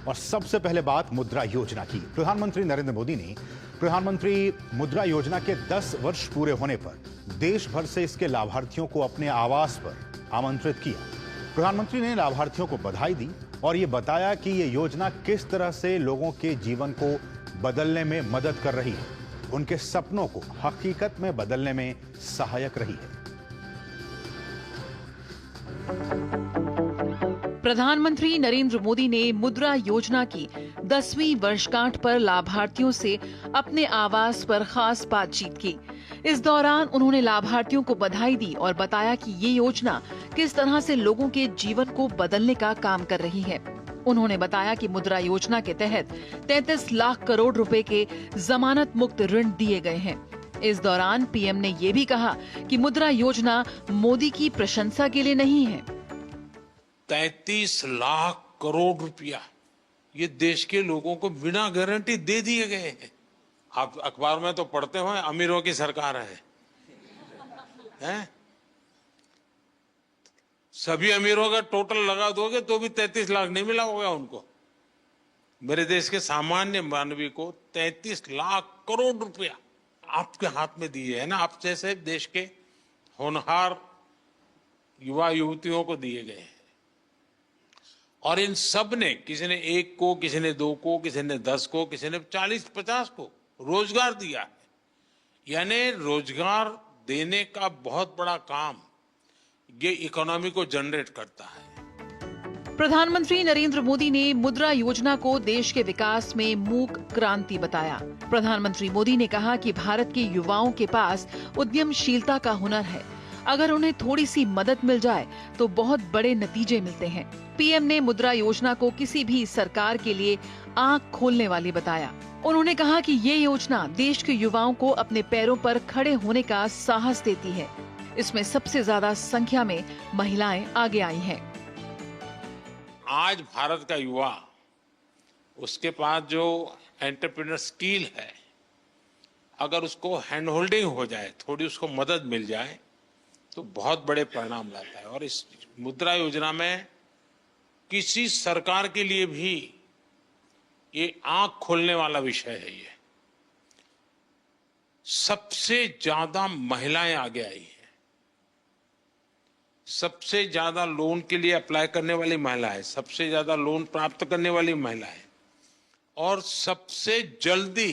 और सबसे पहले बात मुद्रा योजना की। प्रधानमंत्री नरेंद्र मोदी ने प्रधानमंत्री मुद्रा योजना के 10 वर्ष पूरे होने पर देश भर से इसके लाभार्थियों को अपने आवास पर आमंत्रित किया। प्रधानमंत्री ने लाभार्थियों को बधाई दी और ये बताया कि ये योजना किस तरह से लोगों के जीवन को बदलने में मदद कर रही है, उनके सपनों को हकीकत में बदलने में सहायक रही है। प्रधानमंत्री नरेंद्र मोदी ने मुद्रा योजना की 10वीं वर्षगांठ पर लाभार्थियों से अपने आवास पर खास बातचीत की। इस दौरान उन्होंने लाभार्थियों को बधाई दी और बताया कि ये योजना किस तरह से लोगों के जीवन को बदलने का काम कर रही है। उन्होंने बताया कि मुद्रा योजना के तहत 33 लाख करोड़ रुपए के जमानत मुक्त ऋण दिए गए हैं। इस दौरान पीएम ने ये भी कहा कि मुद्रा योजना मोदी की प्रशंसा के लिए नहीं है। 33 लाख करोड़ रुपया ये देश के लोगों को बिना गारंटी दे दिए गए हैं। आप अखबार में तो पढ़ते हो अमीरों की सरकार है? सभी अमीरों का टोटल लगा दोगे तो भी 33 लाख नहीं मिला होगा उनको। मेरे देश के सामान्य मानवी को 33 लाख करोड़ रुपया आपके हाथ में दिए है ना, आप जैसे देश के होनहार युवा युवतियों को दिए गए हैं। और इन सब ने, किसी ने 1 को, किसी ने 2 को, किसी ने 10 को, किसी ने 40-50 को रोजगार दिया है। यानी रोजगार देने का बहुत बड़ा काम ये इकोनॉमी को जनरेट करता है। प्रधानमंत्री नरेंद्र मोदी ने मुद्रा योजना को देश के विकास में मूक क्रांति बताया। प्रधानमंत्री मोदी ने कहा कि भारत के युवाओं के पास उद्यमशीलता का हुनर है। अगर उन्हें थोड़ी सी मदद मिल जाए तो बहुत बड़े नतीजे मिलते हैं। पीएम ने मुद्रा योजना को किसी भी सरकार के लिए आंख खोलने वाली बताया। उन्होंने कहा कि ये योजना देश के युवाओं को अपने पैरों पर खड़े होने का साहस देती है। इसमें सबसे ज्यादा संख्या में महिलाएं आगे आई हैं। आज भारत का युवा, उसके पास जो एंटरप्रेन्योर स्किल है, अगर उसको हैंड होल्डिंग हो जाए, थोड़ी उसको मदद मिल जाए तो बहुत बड़े परिणाम लाता है। और इस मुद्रा योजना में किसी सरकार के लिए भी ये आंख खोलने वाला विषय है। ये सबसे ज्यादा महिलाएं आगे आई हैं, सबसे ज्यादा लोन के लिए अप्लाई करने वाली महिलाएं, सबसे ज्यादा लोन प्राप्त करने वाली महिलाएं और सबसे जल्दी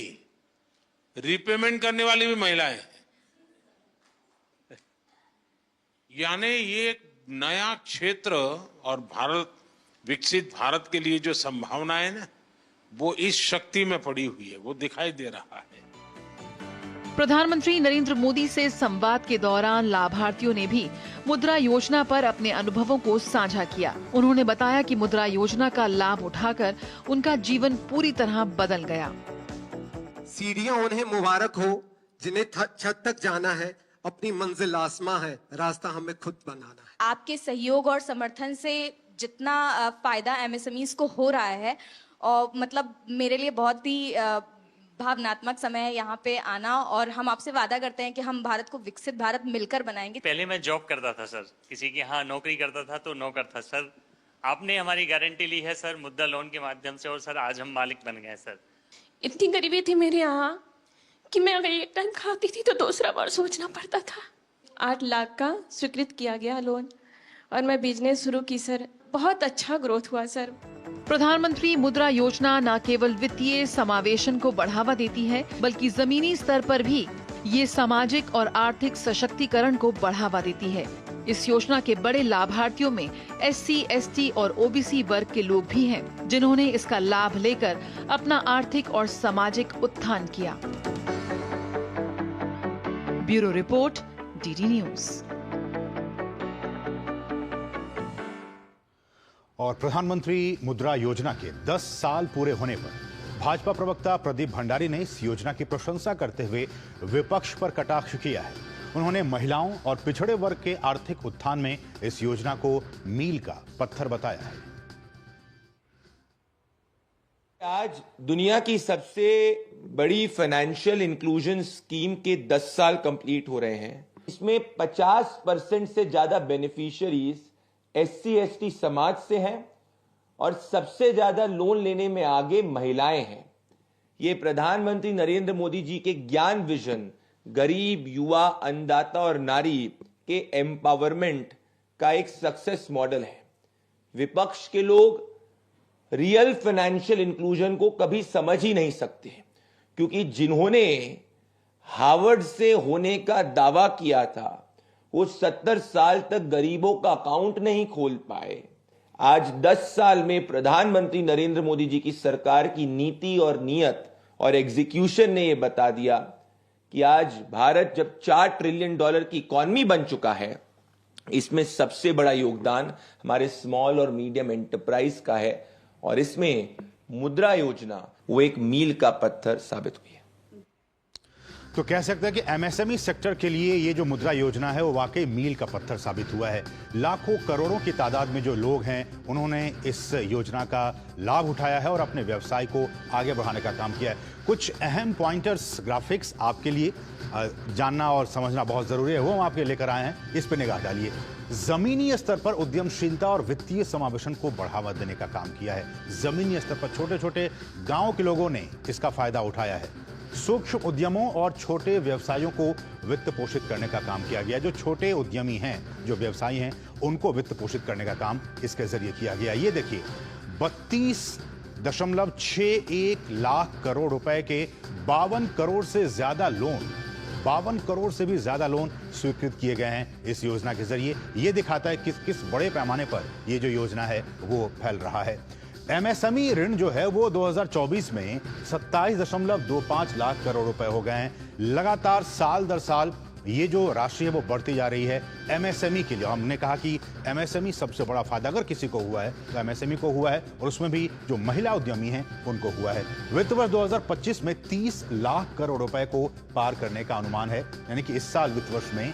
रिपेमेंट करने वाली भी महिलाएं। यानी ये एक नया क्षेत्र और भारत, विकसित भारत के लिए जो संभावना है ना, वो इस शक्ति में पड़ी हुई है, वो दिखाई दे रहा है। प्रधानमंत्री नरेंद्र मोदी से संवाद के दौरान लाभार्थियों ने भी मुद्रा योजना पर अपने अनुभवों को साझा किया। उन्होंने बताया कि मुद्रा योजना का लाभ उठाकर उनका जीवन पूरी तरह बदल गया। सीढ़ियां उन्हें मुबारक हो जिन्हें छत तक जाना है, अपनी मंजिल आसमां है, रास्ता हमें खुद बनाना है। आपके सहयोग और समर्थन से जितना फायदा एमएसएमईज को हो रहा है, और मतलब मेरे लिए बहुत ही भावनात्मक समय है यहाँ पे आना, और हम आपसे वादा करते हैं कि हम भारत को विकसित भारत मिलकर बनाएंगे। पहले मैं जॉब करता था सर, किसी के यहाँ नौकरी करता था तो नौकर था सर। आपने हमारी गारंटी ली है सर मुद्रा लोन के माध्यम से, और सर आज हम मालिक बन गए सर। इतनी गरीबी थी मेरे यहाँ कि मैं अगर एक टाइम खाती थी तो दूसरा बार सोचना पड़ता था। 8 लाख का स्वीकृत किया गया लोन और मैं बिजनेस शुरू की सर। बहुत अच्छा ग्रोथ हुआ सर। प्रधानमंत्री मुद्रा योजना न केवल वित्तीय समावेशन को बढ़ावा देती है, बल्कि जमीनी स्तर पर भी ये सामाजिक और आर्थिक सशक्तिकरण को बढ़ावा देती है। इस योजना के बड़े लाभार्थियों में SC, ST और OBC वर्ग के लोग भी हैं, जिन्होंने इसका लाभ लेकर अपना आर्थिक और सामाजिक उत्थान किया। Bureau report, DD news. और प्रधानमंत्री मुद्रा योजना के 10 साल पूरे होने पर भाजपा प्रवक्ता प्रदीप भंडारी ने इस योजना की प्रशंसा करते हुए विपक्ष पर कटाक्ष किया है। उन्होंने महिलाओं और पिछड़े वर्ग के आर्थिक उत्थान में इस योजना को मील का पत्थर बताया है। आज दुनिया की सबसे बड़ी फाइनेंशियल इंक्लूजन स्कीम के 10 साल कंप्लीट हो रहे हैं। इसमें 50% से ज्यादा बेनिफिशियरीज SC, ST समाज से हैं और सबसे ज्यादा लोन लेने में आगे महिलाएं हैं। ये प्रधानमंत्री नरेंद्र मोदी जी के ज्ञान विजन, गरीब, युवा, अन्नदाता और नारी के एम्पावरमेंट का एक सक्सेस मॉडल है। विपक्ष के लोग रियल फाइनेंशियल इंक्लूजन को कभी समझ ही नहीं सकते, क्योंकि जिन्होंने हार्वर्ड से होने का दावा किया था वो 70 साल तक गरीबों का अकाउंट नहीं खोल पाए। आज 10 साल में प्रधानमंत्री नरेंद्र मोदी जी की सरकार की नीति और नीयत और एग्जीक्यूशन ने यह बता दिया कि आज भारत जब $4 ट्रिलियन की इकॉनमी बन चुका है, इसमें सबसे बड़ा योगदान हमारे स्मॉल और मीडियम एंटरप्राइज का है और इसमें मुद्रा योजना वो एक मील का पत्थर साबित हुई है। तो कह सकते हैं कि एमएसएमई सेक्टर के लिए ये जो मुद्रा योजना है वो वाकई मील का पत्थर साबित हुआ है। लाखों करोड़ों की तादाद में जो लोग हैं उन्होंने इस योजना का लाभ उठाया है और अपने व्यवसाय को आगे बढ़ाने का काम किया है। कुछ अहम पॉइंटर्स, ग्राफिक्स आपके लिए जानना और समझना बहुत जरूरी है, वो हम आपके लेकर आए हैं। इस पर निगाह डालिए। जमीनी स्तर पर उद्यमशीलता और वित्तीय समावेशन को बढ़ावा देने का काम किया है। जमीनी स्तर पर छोटे छोटे गांव के लोगों ने इसका फायदा उठाया है। सूक्ष्म उद्यमों और छोटे व्यवसायों को वित्त पोषित करने का काम किया गया। जो छोटे उद्यमी हैं, जो व्यवसायी हैं, उनको वित्त पोषित करने का काम इसके जरिए किया गया। ये देखिए 32.61 लाख करोड़ रुपए के 52 करोड़ से ज्यादा लोन, 52 करोड़ से भी ज्यादा लोन स्वीकृत किए गए हैं इस योजना के जरिए। यह दिखाता है किस बड़े पैमाने पर यह जो योजना है वो फैल रहा है। एमएसएमई ऋण जो है वो 2024 में 27.25 लाख करोड़ रुपए हो गए हैं। लगातार साल दर साल ये जो राशि है वो बढ़ती जा रही है एमएसएमई के लिए। हमने कहा कि एमएसएमई सबसे बड़ा फायदा अगर किसी को हुआ है तो एमएसएमई को हुआ है, और उसमें भी जो महिला उद्यमी हैं उनको हुआ है। वित्त वर्ष 2025 में 30 लाख करोड़ रुपए को पार करने का अनुमान है, यानी कि इस साल वित्त वर्ष में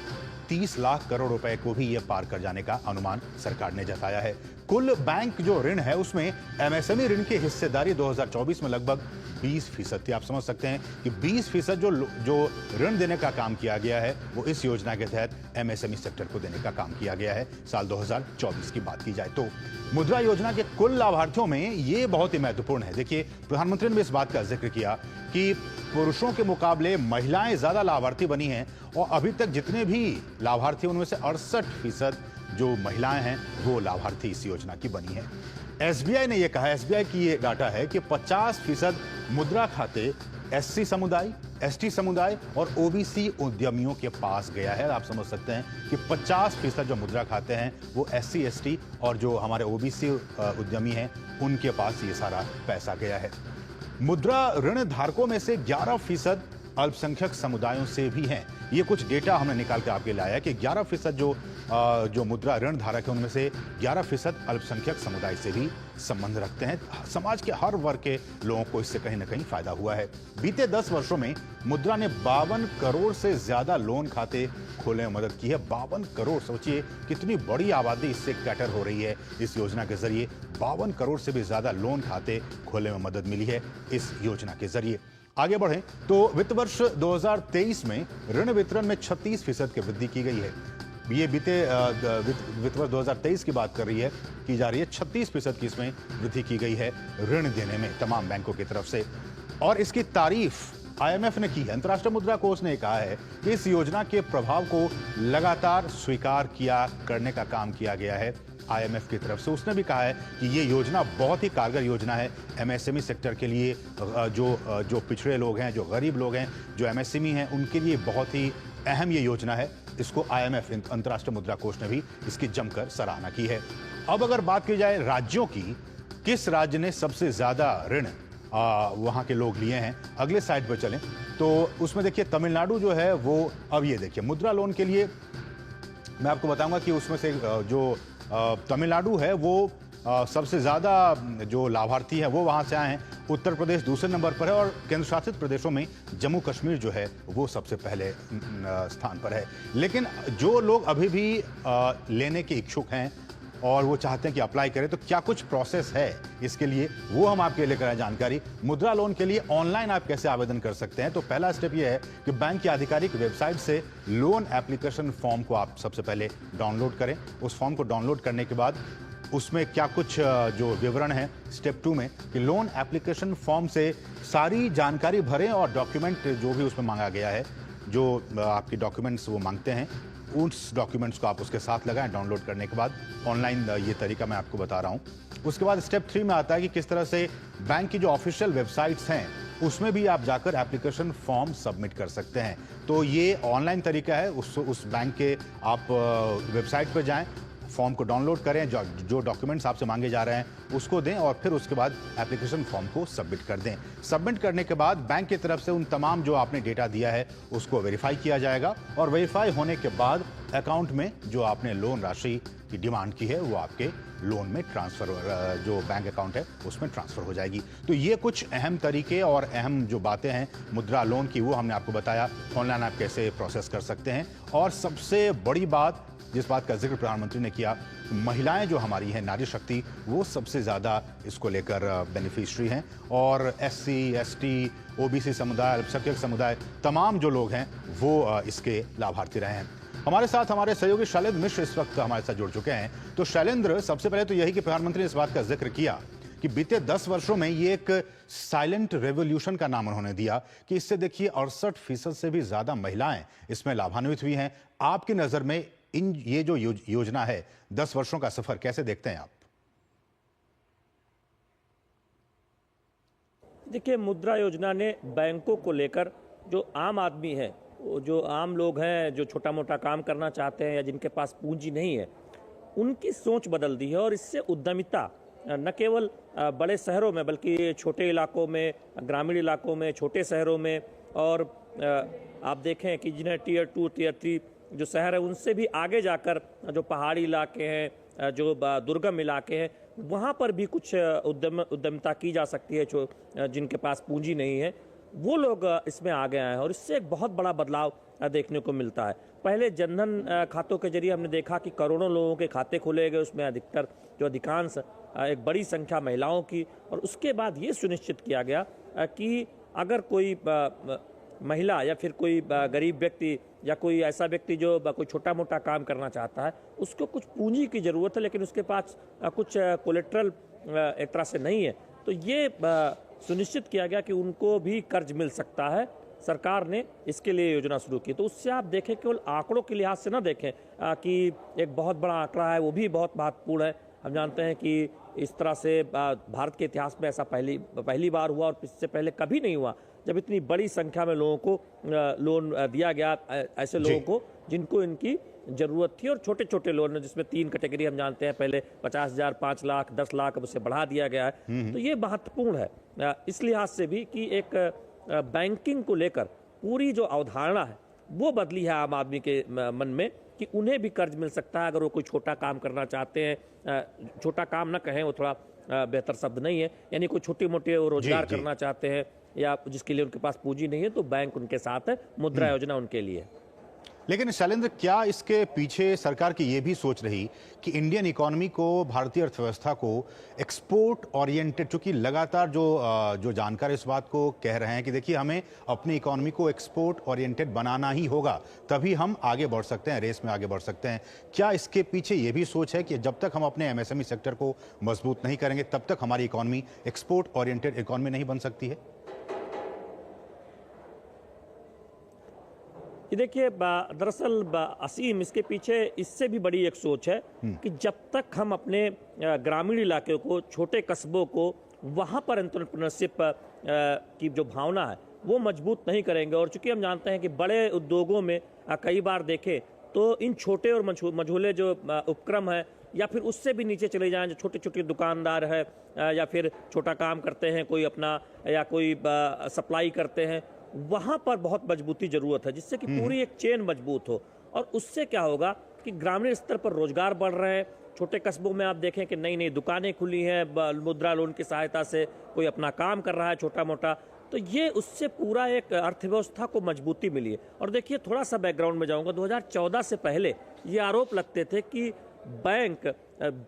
30 लाख करोड़ रुपए को भी ये पार कर जाने का अनुमान सरकार ने जताया है। कुल बैंक जो ऋण है उसमें एमएसएमई ऋण की हिस्सेदारी 2024 में लगभग 20% थी। आप समझ सकते हैं कि 20% जो ऋण देने का काम किया गया है वो इस योजना के तहत एमएसएमई सेक्टर को देने का काम किया गया है साल 2024 की बात की जाए तो। मुद्रा योजना के कुल लाभार्थियों में ये बहुत ही महत्वपूर्ण है। देखिए, प्रधानमंत्री ने भी इस बात का जिक्र किया कि पुरुषों के मुकाबले महिलाएं ज्यादा लाभार्थी बनी हैं और अभी तक जितने भी लाभार्थी उनमें से 68% जो महिलाएं हैं वो लाभार्थी इस योजना की बनी है। एसबीआई ने यह कहा, एसबीआई की ये डाटा है कि 50% मुद्रा खाते एससी समुदाय, एसटी समुदाय और ओबीसी उद्यमियों के पास गया है। आप समझ सकते हैं कि 50% जो मुद्रा खाते हैं वो एससी, एसटी और जो हमारे ओबीसी उद्यमी हैं उनके पास ये सारा पैसा गया है। मुद्रा ऋण धारकों में से 11% अल्पसंख्यक समुदायों से भी हैं। ये कुछ डेटा हमने निकाल कर आपके लाया है कि 11% जो मुद्रा ऋण धारक है उनमें से 11% अल्पसंख्यक समुदाय से भी संबंध रखते हैं। समाज के हर वर्ग के लोगों को इससे कहीं ना कहीं फायदा हुआ है। बीते 10 वर्षों में मुद्रा ने 52 करोड़ से ज्यादा लोन खाते खोलने में मदद की है। 52 करोड़, सोचिए कितनी बड़ी आबादी इससे कैटर हो रही है। इस योजना के जरिए 52 करोड़ से भी ज्यादा लोन खाते खोलने में मदद मिली है इस योजना के जरिए। आगे बढ़ें तो वित्त वर्ष 2023 में ऋण वितरण में 36% की वृद्धि की गई है। ये बीते वित्त वर्ष 2023 की बात की जा रही है। 36% की इसमें वृद्धि की गई है ऋण देने में तमाम बैंकों की तरफ से, और इसकी तारीफ आईएमएफ ने की है। अंतर्राष्ट्रीय मुद्रा कोष ने कहा है कि इस योजना के प्रभाव को लगातार स्वीकार करने का काम किया गया है आईएमएफ की तरफ से। उसने भी कहा है कि ये योजना बहुत ही कारगर योजना है एमएसएमई सेक्टर के लिए। जो पिछड़े लोग हैं, जो गरीब लोग हैं, जो एमएसएमई हैं, उनके लिए बहुत ही अहम ये योजना है। इसको आईएमएफ, अंतर्राष्ट्रीय मुद्रा कोष ने भी इसकी जमकर सराहना की है। अब अगर बात की जाए राज्यों की, किस राज्य ने सबसे ज्यादा ऋण वहां के लोग लिए हैं, अगले साइड पर चलें तो उसमें देखिए तमिलनाडु जो है वो, अब ये देखिए मुद्रा लोन के लिए मैं आपको बताऊंगा कि उसमें से जो तमिलनाडु है वो सबसे ज़्यादा जो लाभार्थी है वो वहाँ से आए हैं। उत्तर प्रदेश दूसरे नंबर पर है और केंद्र शासित प्रदेशों में जम्मू कश्मीर जो है वो सबसे पहले स्थान पर है। लेकिन जो लोग अभी भी लेने के इच्छुक हैं और वो चाहते हैं कि अप्लाई करें, तो क्या कुछ प्रोसेस है इसके लिए, वो हम आपके लेकर आए जानकारी। मुद्रा लोन के लिए ऑनलाइन आप कैसे आवेदन कर सकते हैं, तो पहला स्टेप ये है कि बैंक की आधिकारिक वेबसाइट से लोन एप्लीकेशन फॉर्म को आप सबसे पहले डाउनलोड करें। उस फॉर्म को डाउनलोड करने के बाद उसमें क्या कुछ जो विवरण है स्टेप 2 में कि लोन एप्लीकेशन फॉर्म से सारी जानकारी भरें और डॉक्यूमेंट जो भी उसमें मांगा गया है, जो आपके डॉक्यूमेंट्स वो मांगते हैं, उस डॉक्यूमेंट्स को आप उसके साथ लगाएं। डाउनलोड करने के बाद ऑनलाइन ये तरीका मैं आपको बता रहा हूं। उसके बाद स्टेप 3 में आता है कि किस तरह से बैंक की जो ऑफिशियल वेबसाइट्स हैं उसमें भी आप जाकर एप्लीकेशन फॉर्म सबमिट कर सकते हैं। तो ये ऑनलाइन तरीका है, उस बैंक के आप वेबसाइट पर जाएं, फॉर्म को डाउनलोड करें, जो डॉक्यूमेंट्स आपसे मांगे जा रहे हैं उसको दें और फिर उसके बाद एप्लीकेशन फॉर्म को सबमिट कर दें। सबमिट करने के बाद बैंक की तरफ से उन तमाम जो आपने डेटा दिया है उसको वेरीफाई किया जाएगा और वेरीफाई होने के बाद अकाउंट में जो आपने लोन राशि की डिमांड की है वो आपके लोन में ट्रांसफर, जो बैंक अकाउंट है उसमें ट्रांसफर हो जाएगी। तो ये कुछ अहम तरीके और अहम जो बातें हैं मुद्रा लोन की वो हमने आपको बताया, ऑनलाइन आप कैसे प्रोसेस कर सकते हैं। और सबसे बड़ी बात, जिस बात का जिक्र प्रधानमंत्री ने किया, महिलाएं जो हमारी हैं, नारी शक्ति, वो सबसे ज़्यादा इसको लेकर बेनिफिशियरी हैं और SC, ST, OBC समुदाय, अल्पसंख्यक समुदाय, तमाम जो लोग हैं वो इसके लाभार्थी रहे हैं। हमारे साथ हमारे सहयोगी शैलेंद्र मिश्र इस वक्त हमारे साथ जुड़ चुके हैं। तो शैलेंद्र, सबसे पहले तो यही कि प्रधानमंत्री ने इस बात का जिक्र किया कि बीते 10 वर्षों में ये एक साइलेंट रेवोल्यूशन का नाम उन्होंने दिया कि इससे देखिए 68% से भी ज्यादा महिलाएं इसमें लाभान्वित हुई हैं। आपकी नजर में ये जो योजना है, 10 वर्षों का सफर, कैसे देखते हैं आप? देखिए, मुद्रा योजना ने बैंकों को लेकर जो आम आदमी है, जो आम लोग हैं, जो छोटा मोटा काम करना चाहते हैं या जिनके पास पूंजी नहीं है, उनकी सोच बदल दी है। और इससे उद्यमिता न केवल बड़े शहरों में बल्कि छोटे इलाकों में, ग्रामीण इलाकों में, छोटे शहरों में, और आप देखें कि जिन्हें टियर 2, टियर 3 जो शहर है उनसे भी आगे जाकर जो पहाड़ी इलाके हैं, जो दुर्गम इलाके हैं, वहाँ पर भी कुछ उद्यमिता की जा सकती है। जो जिनके पास पूंजी नहीं है वो लोग इसमें आ गए हैं और इससे एक बहुत बड़ा बदलाव देखने को मिलता है। पहले जनधन खातों के जरिए हमने देखा कि करोड़ों लोगों के खाते खोले गए, उसमें अधिकांश एक बड़ी संख्या महिलाओं की। और उसके बाद ये सुनिश्चित किया गया कि अगर कोई महिला या फिर कोई गरीब व्यक्ति या कोई ऐसा व्यक्ति जो कोई छोटा मोटा काम करना चाहता है, उसको कुछ पूंजी की ज़रूरत है लेकिन उसके पास कुछ कोलेट्रल एक तरह से नहीं है, तो ये सुनिश्चित किया गया कि उनको भी कर्ज मिल सकता है। सरकार ने इसके लिए योजना शुरू की। तो उससे आप देखें, केवल आंकड़ों के लिहाज से ना देखें कि एक बहुत बड़ा आंकड़ा है, वो भी बहुत महत्वपूर्ण है। हम जानते हैं कि इस तरह से भारत के इतिहास में ऐसा पहली बार हुआ और इससे पहले कभी नहीं हुआ जब इतनी बड़ी संख्या में लोगों को लोन दिया गया, ऐसे लोगों को जिनको इनकी जरूरत थी। और छोटे छोटे लोन, जिसमें 3 कैटेगरी हम जानते हैं, पहले 50,000, 5 लाख, 10 लाख, अब उसे बढ़ा दिया गया है। तो ये महत्वपूर्ण है इस लिहाज से भी कि एक बैंकिंग को लेकर पूरी जो अवधारणा है वो बदली है आम आदमी के मन में कि उन्हें भी कर्ज मिल सकता है अगर वो कोई छोटा काम करना चाहते हैं। छोटा काम ना कहें, वो थोड़ा बेहतर शब्द नहीं है, यानी कोई छोटे मोटे रोजगार करना चाहते हैं या जिसके लिए उनके पास पूंजी नहीं है, तो बैंक उनके साथ है, मुद्रा योजना उनके लिए। लेकिन शैलेंद्र, क्या इसके पीछे सरकार की ये भी सोच रही कि इंडियन इकोनॉमी को, भारतीय अर्थव्यवस्था को एक्सपोर्ट ओरिएंटेड, चूंकि लगातार जो जानकार इस बात को कह रहे हैं कि देखिए हमें अपनी इकोनॉमी को एक्सपोर्ट ओरिएंटेड बनाना ही होगा, तभी हम आगे बढ़ सकते हैं, रेस में आगे बढ़ सकते हैं। क्या इसके पीछे ये भी सोच है कि जब तक हम अपने MSME सेक्टर को मजबूत नहीं करेंगे तब तक हमारी इकोनॉमी एक्सपोर्ट ओरिएंटेड इकोनॉमी नहीं बन सकती है? ये देखिए, दरअसल असीम, इसके पीछे इससे भी बड़ी एक सोच है कि जब तक हम अपने ग्रामीण इलाके को, छोटे कस्बों को, वहाँ पर एंटरप्रेन्योरशिप की जो भावना है वो मजबूत नहीं करेंगे। और चूंकि हम जानते हैं कि बड़े उद्योगों में कई बार देखें तो इन छोटे और मझोले जो उपक्रम है या फिर उससे भी नीचे चले जाएं, जो छोटे छोटे दुकानदार है या फिर छोटा काम करते हैं, कोई अपना या कोई सप्लाई करते हैं, वहां पर बहुत मजबूती जरूरत है जिससे कि पूरी एक चेन मजबूत हो। और उससे क्या होगा कि ग्रामीण स्तर पर रोजगार बढ़ रहे हैं। छोटे कस्बों में आप देखें कि नई नई दुकानें खुली हैं, मुद्रा लोन की सहायता से कोई अपना काम कर रहा है छोटा मोटा, तो ये उससे पूरा एक अर्थव्यवस्था को मजबूती मिली है। और देखिए, थोड़ा सा बैकग्राउंड में जाऊंगा, 2014 से पहले ये आरोप लगते थे कि बैंक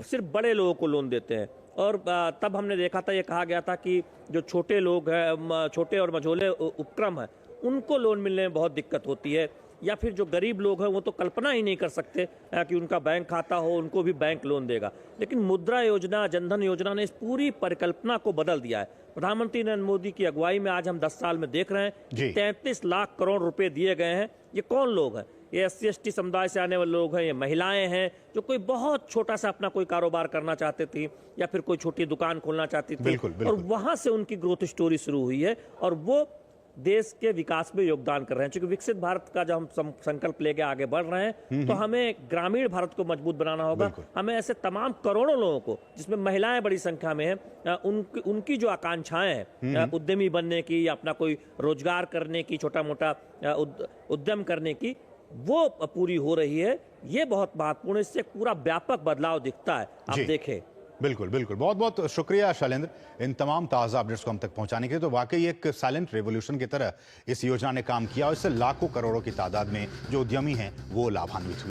सिर्फ बड़े लोगों को लोन देते हैं। और तब हमने देखा था, ये कहा गया था कि जो छोटे लोग हैं, छोटे और मझोले उपक्रम हैं, उनको लोन मिलने में बहुत दिक्कत होती है। या फिर जो गरीब लोग हैं वो तो कल्पना ही नहीं कर सकते कि उनका बैंक खाता हो, उनको भी बैंक लोन देगा। लेकिन मुद्रा योजना, जनधन योजना ने इस पूरी परिकल्पना को बदल दिया है। प्रधानमंत्री नरेंद्र मोदी की अगुवाई में आज हम 10 साल में देख रहे हैं कि 33 लाख करोड़ रुपए दिए गए हैं। ये कौन लोग हैं? ये SC/ST समुदाय से आने वाले लोग हैं, ये महिलाएं हैं जो कोई बहुत छोटा सा अपना कोई कारोबार करना चाहते थी या फिर कोई छोटी दुकान खोलना चाहती थी। और वहां से उनकी ग्रोथ स्टोरी शुरू हुई है और वो देश के विकास में योगदान कर रहे हैं। क्योंकि विकसित भारत का जब हम संकल्प लेके आगे बढ़ रहे हैं तो हमें ग्रामीण भारत को मजबूत बनाना होगा। हमें ऐसे तमाम करोड़ों लोगों को, जिसमें महिलाएं बड़ी संख्या में हैं, उनकी जो आकांक्षाएं हैं उद्यमी बनने की या अपना कोई रोजगार करने की, छोटा मोटा उद्यम करने की, वो पूरी हो रही है। ये बहुत महत्वपूर्ण है। इससे पूरा व्यापक बदलाव दिखता है। आप देखें। बिल्कुल बिल्कुल, बहुत बहुत शुक्रिया शैलेंद्र इन तमाम ताज़ा अपडेट्स को हम तक पहुंचाने के लिए। तो वाकई एक साइलेंट रेवोल्यूशन की तरह इस योजना ने काम किया और इससे लाखों करोड़ों की तादाद में जो उद्यमी हैं वो लाभान्वित हुए।